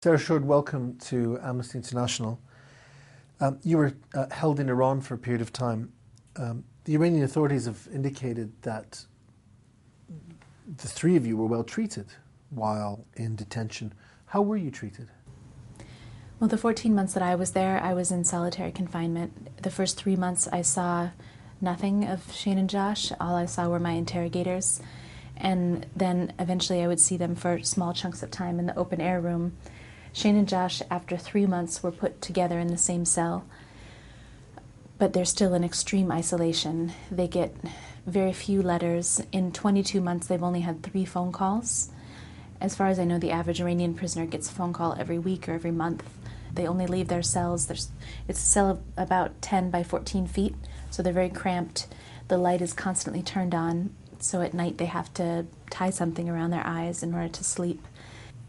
Sarah Shourd, welcome to Amnesty International. You were held in Iran for a period of time. The Iranian authorities have indicated that the three of you were well treated while in detention. How were you treated? Well, the 14 months that I was there, I was in solitary confinement. The first 3 months I saw nothing of Shane and Josh. All I saw were my interrogators. And then eventually I would see them for small chunks of time in the open air room. Shane and Josh, after 3 months, were put together in the same cell, but they're still in extreme isolation. They get very few letters. In 22 months, they've only had 3 phone calls. As far as I know, the average Iranian prisoner gets a phone call every week or every month. They only leave their cells. It's a cell of about 10 by 14 feet, so they're very cramped. The light is constantly turned on, so at night they have to tie something around their eyes in order to sleep.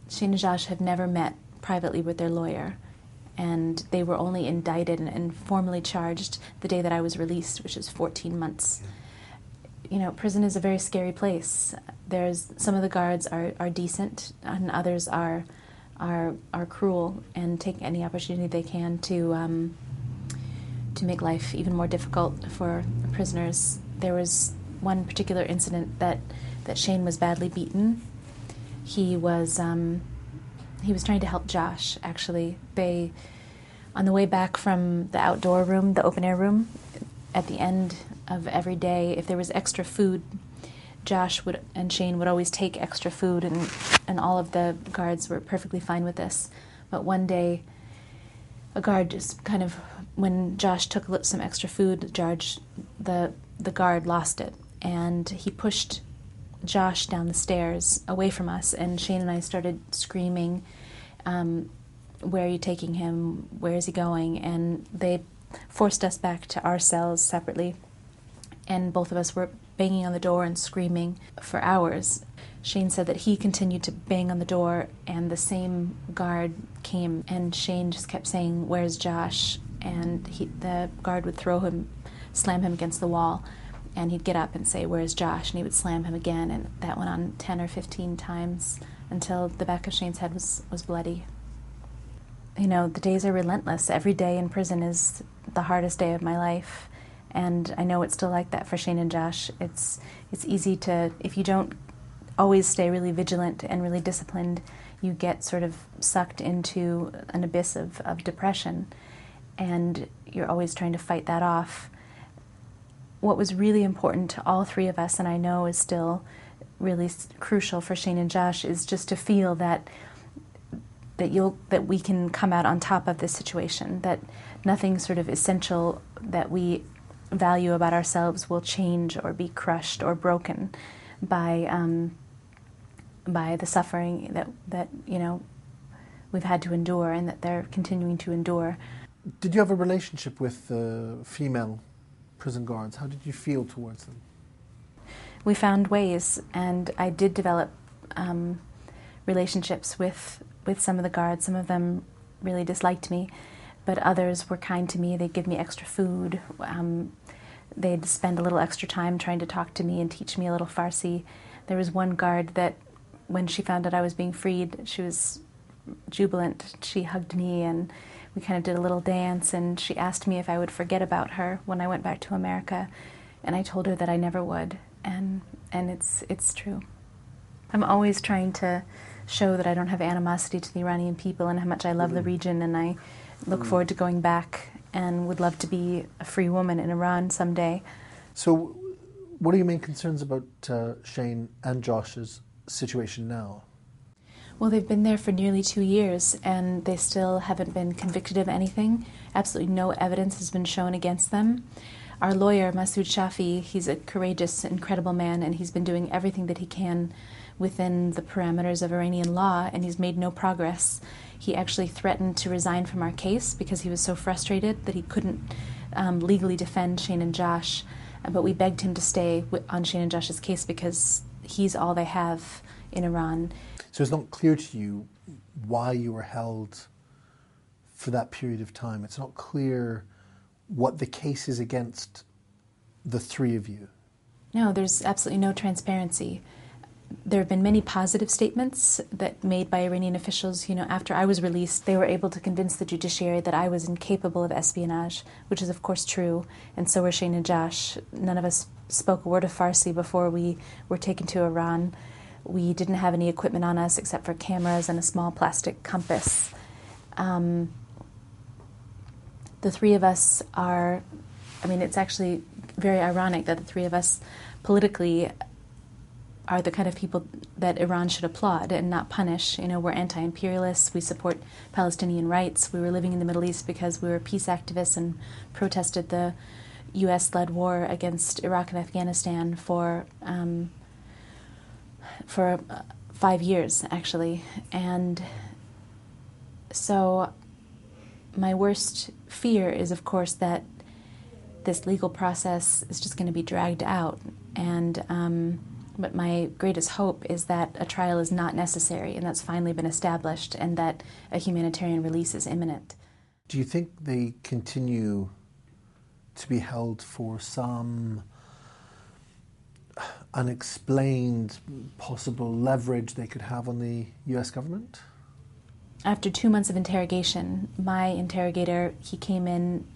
Shane and Josh have never met privately with their lawyer, and they were only indicted and formally charged the day that I was released, which is 14 months. You know, prison is a very scary place. Some of the guards are decent, and others are cruel and take any opportunity they can to make life even more difficult for prisoners. There was one particular incident that Shane was badly beaten. He was trying to help Josh, actually. On the way back from the outdoor room, the open air room, at the end of every day, if there was extra food, Josh and Shane would always take extra food, and all of the guards were perfectly fine with this. But one day, a guard just when Josh took some extra food, the guard lost it, and he pushed Josh down the stairs away from us, and Shane and I started screaming, where are you taking him? Where is he going? And they forced us back to our cells separately, and both of us were banging on the door and screaming for hours. Shane said that he continued to bang on the door, and the same guard came, and Shane just kept saying, where's Josh? And the guard would slam him against the wall, and he'd get up and say, where's Josh? And he would slam him again, and that went on 10 or 15 times until the back of Shane's head was bloody. You know, the days are relentless. Every day in prison is the hardest day of my life, and I know it's still like that for Shane and Josh. It's easy to, if you don't always stay really vigilant and really disciplined, you get sort of sucked into an abyss of depression, and you're always trying to fight that off. What was really important to all three of us, and I know is still really crucial for Shane and Josh, is just to feel that we can come out on top of this situation, that nothing sort of essential that we value about ourselves will change or be crushed or broken by the suffering that we've had to endure and that they're continuing to endure. Did you have a relationship with female prison guards? How did you feel towards them? We found ways, and I did develop relationships with some of the guards. Some of them really disliked me, but others were kind to me. They'd give me extra food. They'd spend a little extra time trying to talk to me and teach me a little Farsi. There was one guard that, when she found out I was being freed, she was jubilant. She hugged me, and we kind of did a little dance, and she asked me if I would forget about her when I went back to America, and I told her that I never would, and it's true. I'm always trying to show that I don't have animosity to the Iranian people and how much I love the region, and I look forward to going back and would love to be a free woman in Iran someday. So what are your main concerns about Shane and Josh's situation now? Well, they've been there for nearly 2 years, and they still haven't been convicted of anything. Absolutely no evidence has been shown against them. Our lawyer, Masoud Shafi, he's a courageous, incredible man, and he's been doing everything that he can within the parameters of Iranian law, and he's made no progress. He actually threatened to resign from our case because he was so frustrated that he couldn't legally defend Shane and Josh, but we begged him to stay on Shane and Josh's case because he's all they have in Iran. So it's not clear to you why you were held for that period of time. It's not clear what the case is against the three of you. No, there's absolutely no transparency. there have been many positive statements that made by Iranian officials. After I was released, they were able to convince the judiciary that I was incapable of espionage, which is of course true, and so were Shane and Josh. None of us spoke a word of Farsi before we were taken to Iran. We didn't have any equipment on us except for cameras and a small plastic compass. The three of us it's actually very ironic that the three of us politically are the kind of people that Iran should applaud and not punish. We're anti-imperialists, we support Palestinian rights. We were living in the Middle East because we were peace activists and protested the U.S.-led war against Iraq and Afghanistan for 5 years, actually. And so my worst fear is, of course, that this legal process is just going to be dragged out. But my greatest hope is that a trial is not necessary and that's finally been established and that a humanitarian release is imminent. Do you think they continue to be held for some unexplained possible leverage they could have on the U.S. government? After 2 months of interrogation, my interrogator, he came in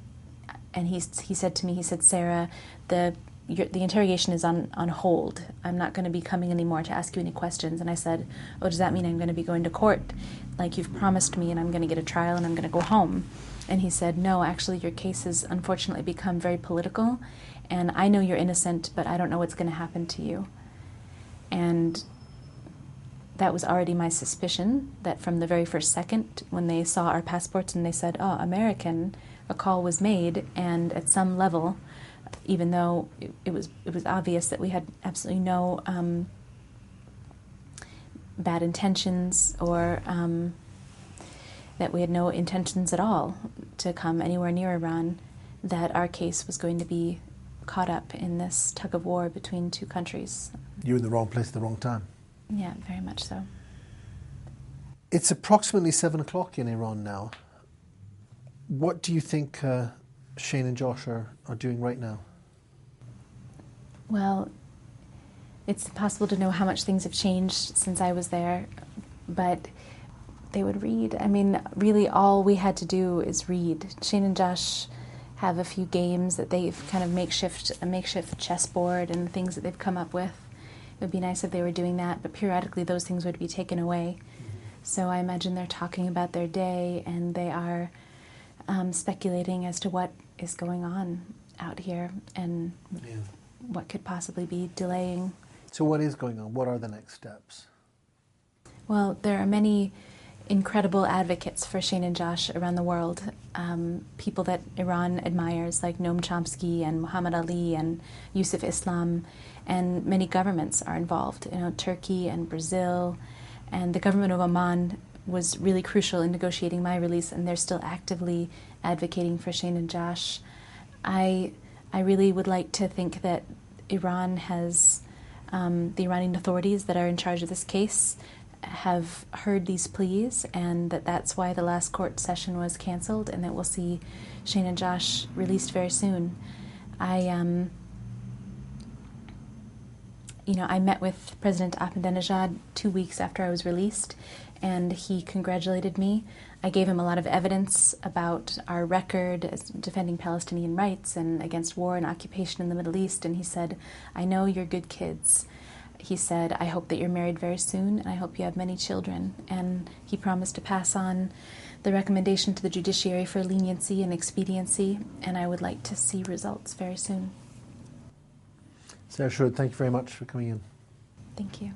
and he said to me, Sarah, the interrogation is on hold. I'm not going to be coming anymore to ask you any questions. And I said, oh, does that mean I'm going to be going to court? Like you've promised me, and I'm going to get a trial and I'm going to go home. And he said, no, actually your case has unfortunately become very political, and I know you're innocent, but I don't know what's going to happen to you. And that was already my suspicion, that from the very first second when they saw our passports and they said, oh, American, a call was made, and at some level, even though it was obvious that we had absolutely no bad intentions or that we had no intentions at all to come anywhere near Iran, that our case was going to be caught up in this tug of war between two countries. You were in the wrong place at the wrong time. Yeah, very much so. It's approximately 7 o'clock in Iran now. What do you think Shane and Josh are doing right now? Well, it's impossible to know how much things have changed since I was there, but they would read. I mean, really all we had to do is read. Shane and Josh have a few games that they've kind of a makeshift chessboard and things that they've come up with. It would be nice if they were doing that, but periodically those things would be taken away. So I imagine they're talking about their day, and they are speculating as to what is going on out here and what could possibly be delaying. So what is going on? What are the next steps? Well, there are many incredible advocates for Shane and Josh around the world, people that Iran admires, like Noam Chomsky and Muhammad Ali and Yusuf Islam, and many governments are involved. Turkey and Brazil, and the government of Oman was really crucial in negotiating my release, and they're still actively advocating for Shane and Josh. I really would like to think that Iran has, the Iranian authorities that are in charge of this case have heard these pleas, and that's why the last court session was canceled, and that we'll see Shane and Josh released very soon. I met with President Ahmadinejad 2 weeks after I was released, and he congratulated me. I gave him a lot of evidence about our record as defending Palestinian rights and against war and occupation in the Middle East, and he said, I know you're good kids. He said, I hope that you're married very soon, and I hope you have many children. And he promised to pass on the recommendation to the judiciary for leniency and expediency, and I would like to see results very soon. Sarah Shourd, thank you very much for coming in. Thank you.